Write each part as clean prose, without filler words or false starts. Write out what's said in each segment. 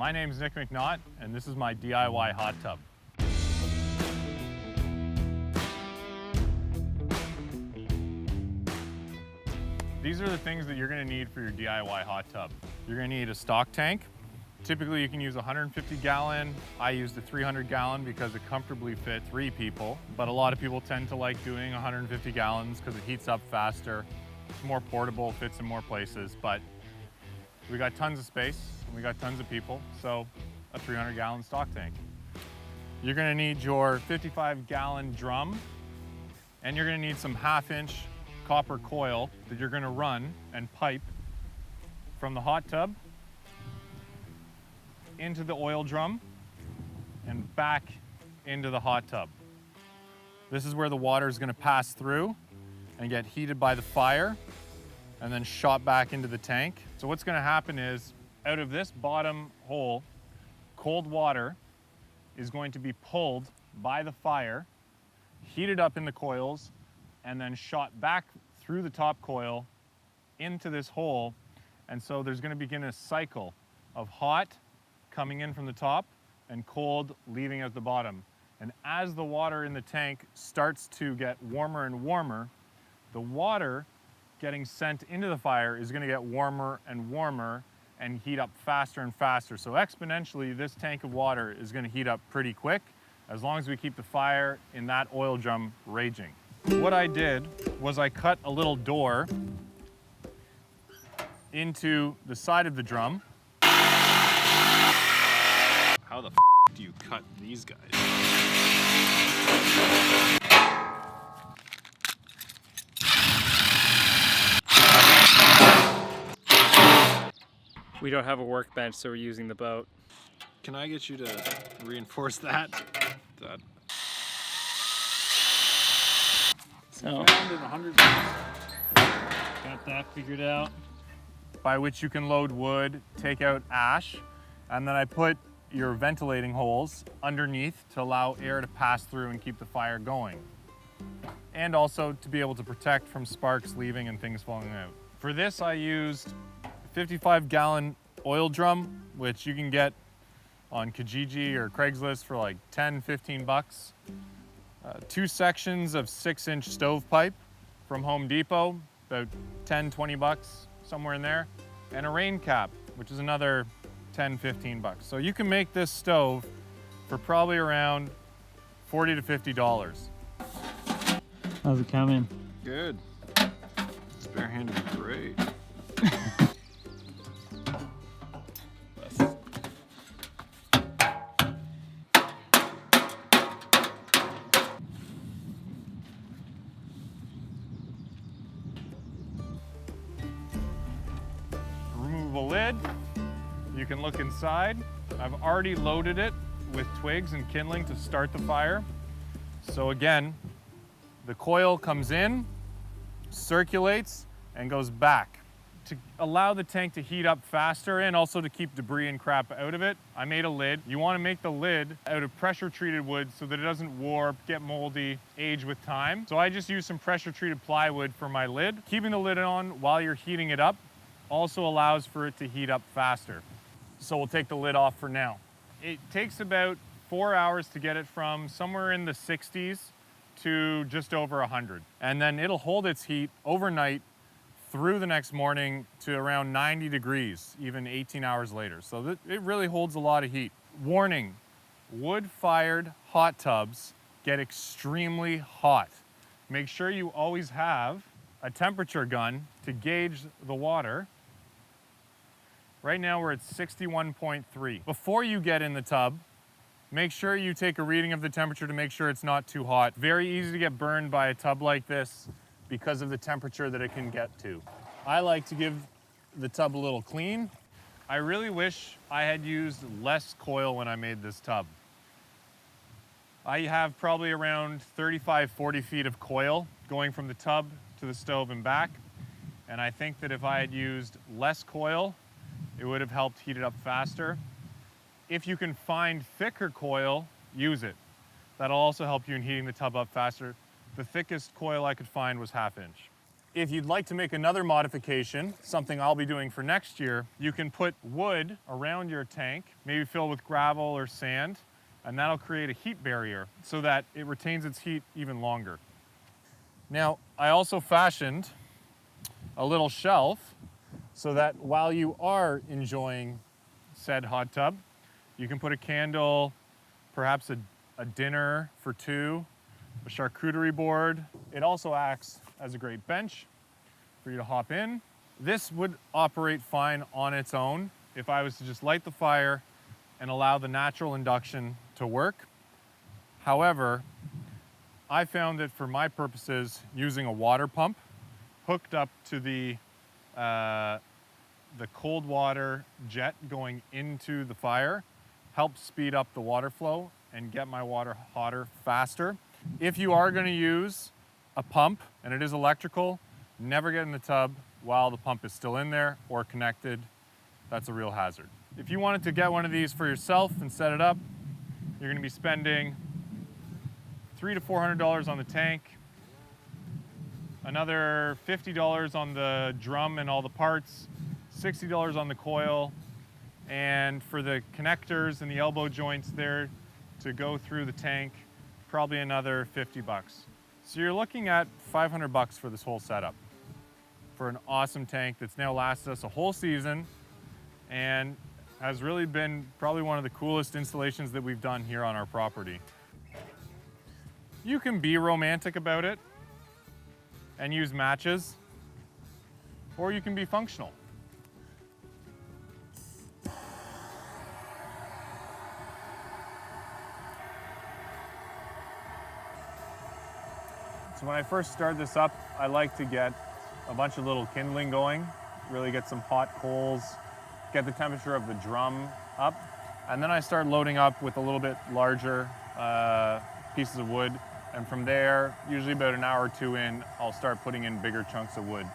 My name's Nick McNaught, and this is my DIY hot tub. These are the things that you're gonna need for your DIY hot tub. You're gonna need a stock tank. Typically you can use a 150 gallon. I used a 300 gallon because it comfortably fit 3 people, but a lot of people tend to like doing 150 gallons because it heats up faster. It's more portable, fits in more places, but we got tons of space and we got tons of people, so a 300 gallon stock tank. You're gonna need your 55 gallon drum, and you're gonna need some 1/2 inch copper coil that you're gonna run and pipe from the hot tub into the oil drum and back into the hot tub. This is where the water is gonna pass through and get heated by the fire and then shot back into the tank. So what's gonna happen is, out of this bottom hole, cold water is going to be pulled by the fire, heated up in the coils, and then shot back through the top coil into this hole. And so there's gonna begin a cycle of hot coming in from the top and cold leaving at the bottom. And as the water in the tank starts to get warmer and warmer, the water getting sent into the fire is gonna get warmer and warmer and heat up faster and faster. So exponentially, this tank of water is gonna heat up pretty quick as long as we keep the fire in that oil drum raging. What I did was I cut a little door into the side of the drum. How the f do you cut these guys? We don't have a workbench, so we're using the boat. Can I get you to reinforce that? So, got that figured out. By which you can load wood, take out ash, and then I put your ventilating holes underneath to allow air to pass through and keep the fire going. And also to be able to protect from sparks leaving and things falling out. For this I used a 55 gallon oil drum, which you can get on Kijiji or Craigslist for like 10, 15 bucks. 2 sections of 6-inch stovepipe from Home Depot, about 10, 20 bucks, somewhere in there. And a rain cap, which is another 10, 15 bucks. So you can make this stove for probably around $40 to $50. How's it coming? Good. Bare-handed is great. Removable lid. You can look inside. I've already loaded it with twigs and kindling to start the fire. So again, the coil comes in, circulates, and goes back. To allow the tank to heat up faster and also to keep debris and crap out of it, I made a lid. You want to make the lid out of pressure-treated wood so that it doesn't warp, get moldy, age with time. So I just used some pressure-treated plywood for my lid. Keeping the lid on while you're heating it up also allows for it to heat up faster. So we'll take the lid off for now. It takes about 4 hours to get it from somewhere in the 60s to just over 100. And then it'll hold its heat overnight through the next morning to around 90 degrees, even 18 hours later. So it really holds a lot of heat. Warning, wood-fired hot tubs get extremely hot. Make sure you always have a temperature gun to gauge the water. Right now we're at 61.3. Before you get in the tub, make sure you take a reading of the temperature to make sure it's not too hot. Very easy to get burned by a tub like this because of the temperature that it can get to. I like to give the tub a little clean. I really wish I had used less coil when I made this tub. I have probably around 35, 40 feet of coil going from the tub to the stove and back. And I think that if I had used less coil, it would have helped heat it up faster. If you can find thicker coil, use it. That'll also help you in heating the tub up faster. The thickest coil I could find was 1/2 inch. If you'd like to make another modification, something I'll be doing for next year, you can put wood around your tank, maybe fill with gravel or sand, and that'll create a heat barrier so that it retains its heat even longer. Now, I also fashioned a little shelf so that while you are enjoying said hot tub, you can put a candle, perhaps a dinner for two, a charcuterie board. It also acts as a great bench for you to hop in. This would operate fine on its own if I was to just light the fire and allow the natural induction to work. However, I found that for my purposes, using a water pump hooked up to the cold water jet going into the fire helps speed up the water flow and get my water hotter faster. If you are going to use a pump and it is electrical, never get in the tub while the pump is still in there or connected. That's a real hazard. If you wanted to get one of these for yourself and set it up, you're going to be spending $300 to $400 on the tank, another $50 on the drum and all the parts, $60 on the coil, and for the connectors and the elbow joints there to go through the tank, probably another 50 bucks. So you're looking at 500 bucks for this whole setup for an awesome tank that's now lasted us a whole season and has really been probably one of the coolest installations that we've done here on our property. You can be romantic about it and use matches, or you can be functional. So when I first start this up, I like to get a bunch of little kindling going, really get some hot coals, get the temperature of the drum up, and then I start loading up with a little bit larger pieces of wood, and from there, usually about an hour or two in, I'll start putting in bigger chunks of wood.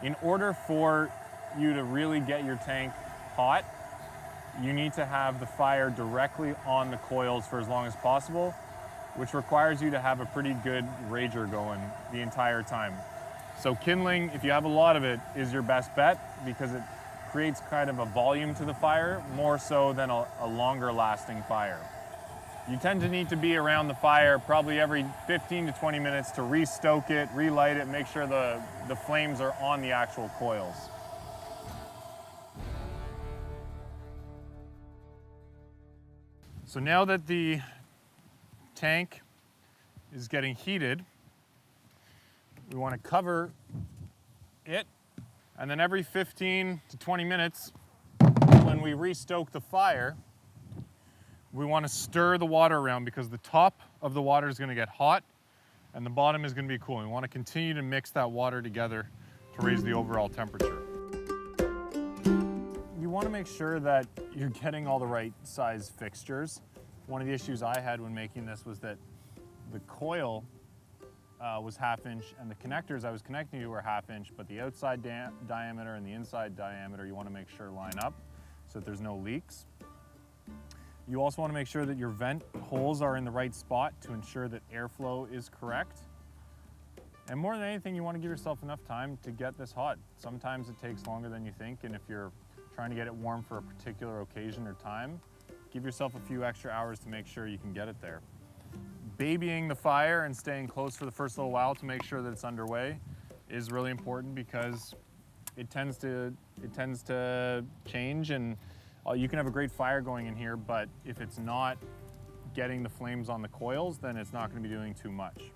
In order for you to really get your tank hot, you need to have the fire directly on the coils for as long as possible, which requires you to have a pretty good rager going the entire time. So kindling, if you have a lot of it, is your best bet because it creates kind of a volume to the fire, more so than a longer lasting fire. You tend to need to be around the fire probably every 15 to 20 minutes to re-stoke it, relight it, make sure the flames are on the actual coils. So now that the tank is getting heated, we want to cover it, and then every 15 to 20 minutes, when we restoke the fire, we want to stir the water around because the top of the water is going to get hot and the bottom is going to be cool. We want to continue to mix that water together to raise the overall temperature. You want to make sure that you're getting all the right size fixtures. One of the issues I had when making this was that the coil was 1/2 inch and the connectors I was connecting to were 1/2 inch, but the outside diameter and the inside diameter you want to make sure line up so that there's no leaks. You also want to make sure that your vent holes are in the right spot to ensure that airflow is correct. And more than anything, you want to give yourself enough time to get this hot. Sometimes it takes longer than you think, and if you're trying to get it warm for a particular occasion or time, give yourself a few extra hours to make sure you can get it there. Babying the fire and staying close for the first little while to make sure that it's underway is really important because it tends to change, and you can have a great fire going in here, but if it's not getting the flames on the coils, then it's not going to be doing too much.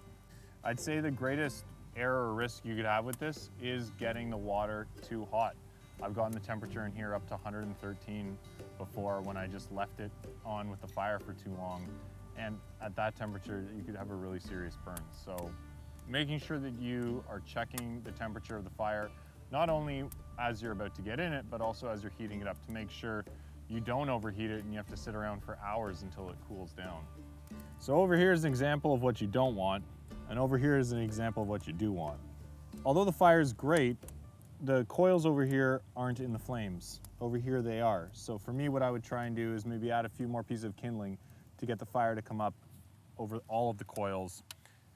I'd say the greatest error or risk you could have with this is getting the water too hot. I've gotten the temperature in here up to 113 before when I just left it on with the fire for too long. And at that temperature, you could have a really serious burn. So making sure that you are checking the temperature of the fire, not only as you're about to get in it, but also as you're heating it up to make sure you don't overheat it and you have to sit around for hours until it cools down. So over here is an example of what you don't want, and over here is an example of what you do want. Although the fire is great, the coils over here aren't in the flames. Over here they are. So for me, what I would try and do is maybe add a few more pieces of kindling to get the fire to come up over all of the coils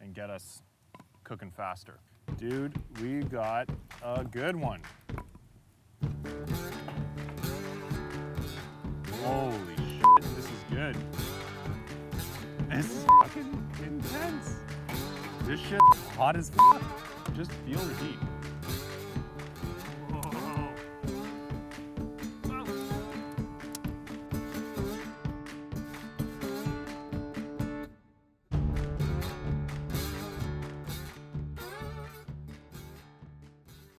and get us cooking faster. Dude, we got a good one. Holy shit, this is good. This is fucking intense. This shit's hot as fuck. Just feel the heat.